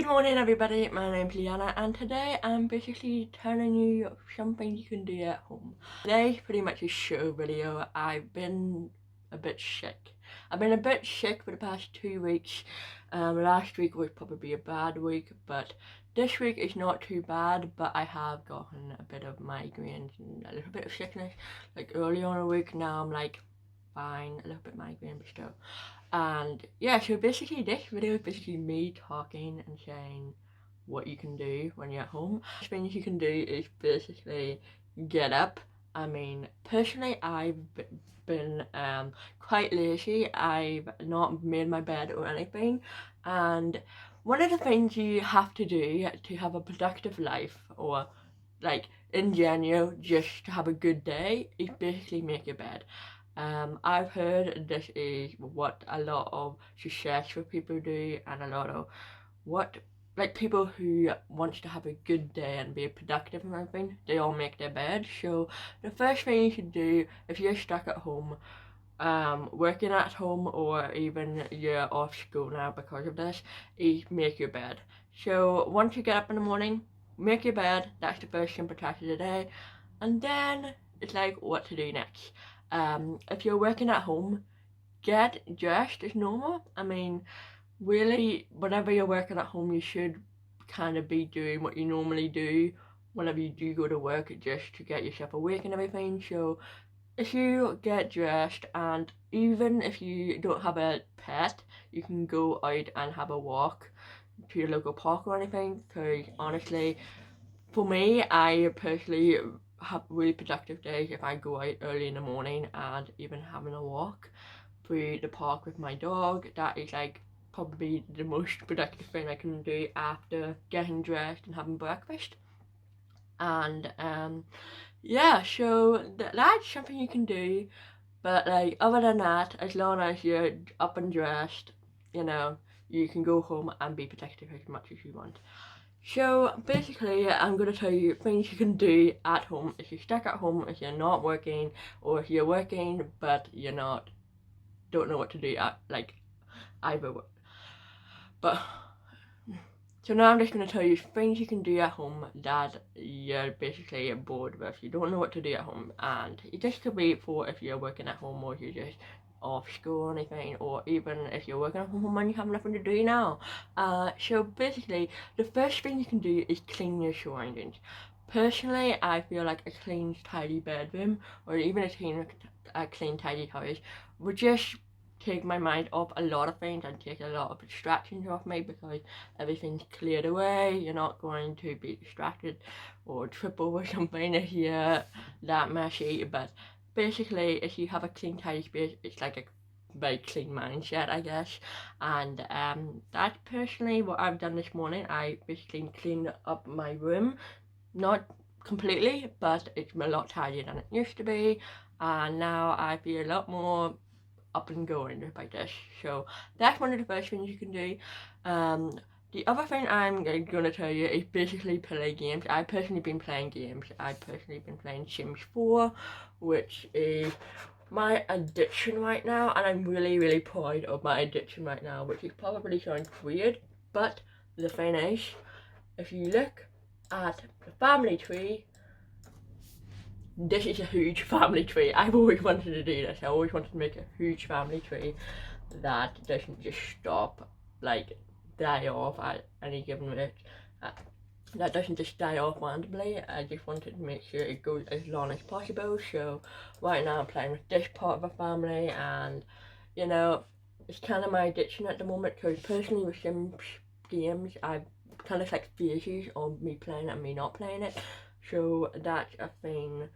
Good morning everybody, my name's Liana and today I'm basically telling you something you can do at home. Today's pretty much a show video. I've been a bit sick. I've been a bit sick for the past 2 weeks. Last week was probably a bad week, but this week is not too bad, but I have gotten a bit of migraines and a little bit of sickness. Like early on in the week, now I'm like fine, a little bit migraine but still. And yeah, so basically this video is basically me talking and saying what you can do when you're at home. The things you can do is basically get up. I mean, personally I've been quite lazy. I've not made my bed or anything, and one of the things you have to do to have a productive life, or like in general just to have a good day, is basically make your bed. I've heard this is what a lot of successful people do, and a lot of what like people who wants to have a good day and be productive and everything, they all make their bed. So the first thing you should do if you're stuck at home, working at home, or even you're off school now because of this, is make your bed. So once you get up in the morning, make your bed. That's the first simple task of the day, and then it's like what to do next. If you're working at home, get dressed as normal. I mean, really, whenever you're working at home, you should kind of be doing what you normally do whenever you do go to work, just to get yourself awake and everything. So if you get dressed, and even if you don't have a pet, you can go out and have a walk to your local park or anything, because honestly, for me, I personally have really productive days if I go out early in the morning and even having a walk through the park with my dog. That is like probably the most productive thing I can do after getting dressed and having breakfast. And yeah, so that's something you can do. But like other than that, as long as you're up and dressed, you know, you can go home and be productive as much as you want. So basically, I'm going to tell you things you can do at home if you're stuck at home, if you're not working, or if you're working but you're not, don't know what to do at like either. But so now I'm just going to tell you things you can do at home that you're basically bored with. You don't know what to do at home, and it just could be for if you're working at home, or if you're just off school or anything, or even if you're working at home and you have nothing to do now. So basically, the first thing you can do is clean your surroundings. Personally, I feel like a clean, tidy bedroom, or even a clean, tidy house would just take my mind off a lot of things and take a lot of distractions off me, because everything's cleared away. You're not going to be distracted or trip over something if you're that messy. But basically, if you have a clean, tidy space, it's like a very clean mindset, I guess. And that's personally what I've done this morning. I basically cleaned up my room, not completely, but it's a lot tidier than it used to be, and now I feel a lot more up and going by this. So that's one of the first things you can do. The other thing I'm going to tell you is basically play games. I've personally been playing games. I've personally been playing Sims 4, which is my addiction right now, and I'm really proud of my addiction right now, which is probably sounds weird, but the thing is, if you look at the family tree, this is a huge family tree. I've always wanted to do this. I always wanted to make a huge family tree that doesn't just stop, like die off at any given rate. That doesn't just die off randomly. I just wanted to make sure it goes as long as possible. So right now I'm playing with this part of the family, and you know, it's kind of my addiction at the moment, because personally with Sims games, I've kind of like phases of me playing it and me not playing it. So that's a thing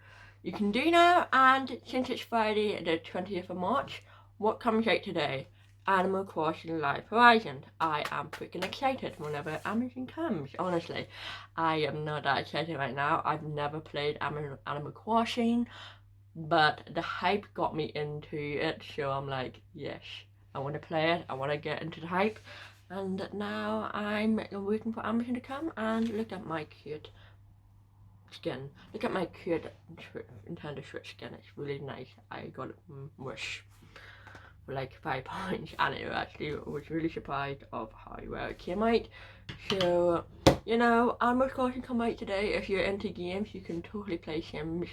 you can do now. And since it's Friday the 20th of March, what comes out today? Animal Crossing Live Horizon. I am freaking excited whenever Amazon comes, honestly. I am not that excited right now. I've never played Animal Crossing, but the hype got me into it, so I'm like, yes, I want to play it, I want to get into the hype. And now I'm waiting for Amazon to come, and look at my cute skin. Look at my cute Nintendo Switch skin. It's really nice. I got it from Wish. for like 5 points, and it actually was really surprised of how well it came out. So, you know, Animal Crossing come out today. If you're into games, you can totally play Sims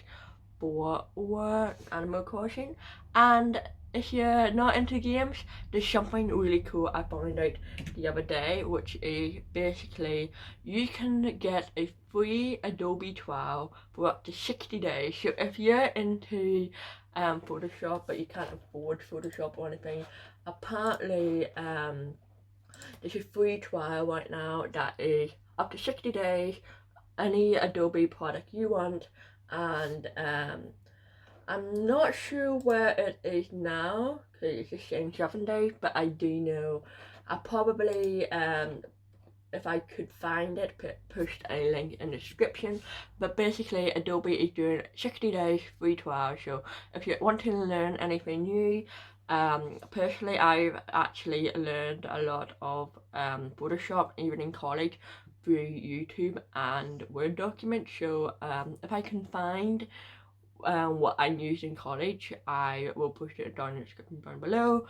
4 or Animal Crossing. And if you're not into games, there's something really cool I found out the other day, which is basically you can get a free Adobe trial for up to 60 days. So if you're into Photoshop but you can't afford Photoshop or anything, apparently there's a free trial right now that is up to 60 days, any Adobe product you want, and I'm not sure where it is now because it's just saying 7 days, but I do know I probably if I could find it, post a link in the description. But basically Adobe is doing 60 days free trial, so if you want to learn anything new, personally I've actually learned a lot of Photoshop even in college through YouTube and Word documents. So if I can find what I used in college, I will post it down in the description down below.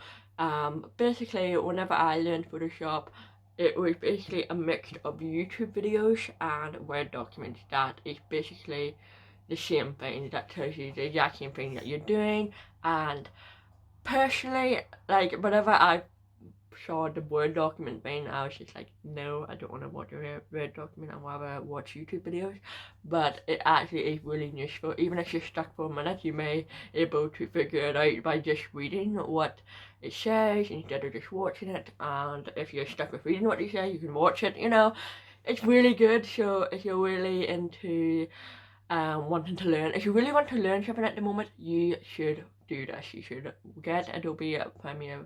Basically whenever I learned Photoshop, it was basically a mix of YouTube videos and Word documents. That is basically the same thing, that tells you the exact same thing that you're doing. And personally, like whenever I saw the Word document thing, I was just like, no, I don't want to watch a Word document, I'd rather watch YouTube videos. But it actually is really useful. Even if you're stuck for a minute, you may be able to figure it out by just reading what it says instead of just watching it. And if you're stuck with reading what it says, you can watch it, you know. It's really good. So if you're really into wanting to learn, if you really want to learn something at the moment, you should do this. You should get Adobe Premiere.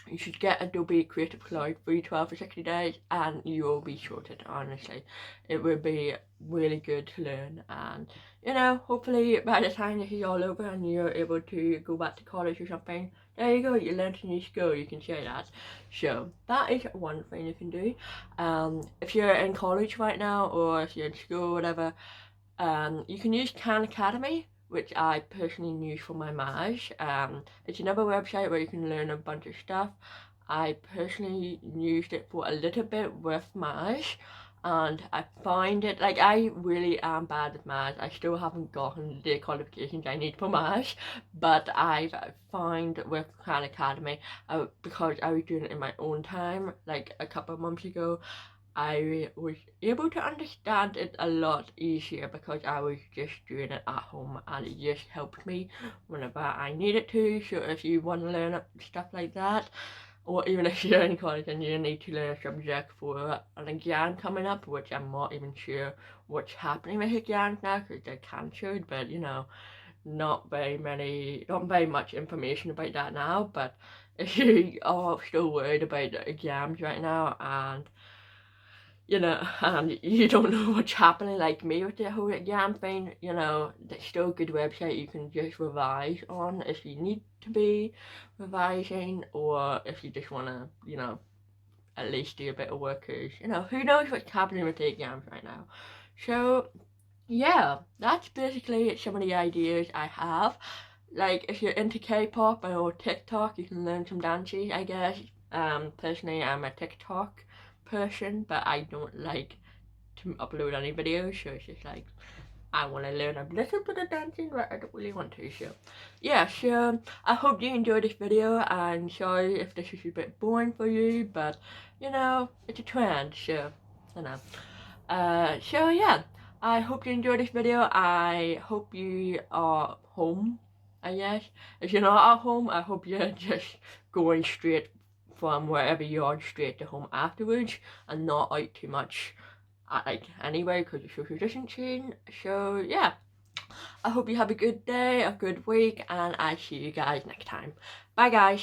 You should get Adobe Creative Cloud free trial for 60 days and you will be sorted, honestly. It will be really good to learn, and you know, hopefully by the time this is all over and you're able to go back to college or something, there you go, you learned a new skill, you can share that. So that is one thing you can do. If you're in college right now or if you're in school or whatever, you can use Khan Academy, which I personally use for my Maj. It's another website where you can learn a bunch of stuff. I personally used it for a little bit with Maj, and I find it, like, I really am bad with Maj. I still haven't gotten the qualifications I need for Maj, but I've found with Khan Academy, because I was doing it in my own time, like a couple of months ago, I was able to understand it a lot easier because I was just doing it at home and it just helped me whenever I needed to. So if you want to learn stuff like that, or even if you're in college and you need to learn a subject for an exam coming up, which I'm not even sure what's happening with exams now because they're cancelled, but you know, not very much information about that now. But if you are still worried about the exams right now and you know, and you don't know what's happening like me with the whole exam thing, you know, there's still a good website you can just revise on if you need to be revising, or if you just want to, you know, at least do a bit of work, because, you know, who knows what's happening with the exams right now. So, yeah, that's basically some of the ideas I have. Like, if you're into K-pop or TikTok, you can learn some dances, I guess. Personally, I'm a TikTok person, but I don't like to upload any videos, so it's just like I want to learn a little bit of dancing, but I don't really want to. So yeah, so I hope you enjoyed this video, and sorry if this is a bit boring for you, but you know, it's a trend, so you know. So yeah, I hope you enjoyed this video. I hope you are home, I guess. If you're not at home, I hope you're just going straight from wherever you are straight to home afterwards and not out too much like anyway because of social distancing. So yeah, I hope you have a good day, a good week, and I see you guys next time. Bye guys.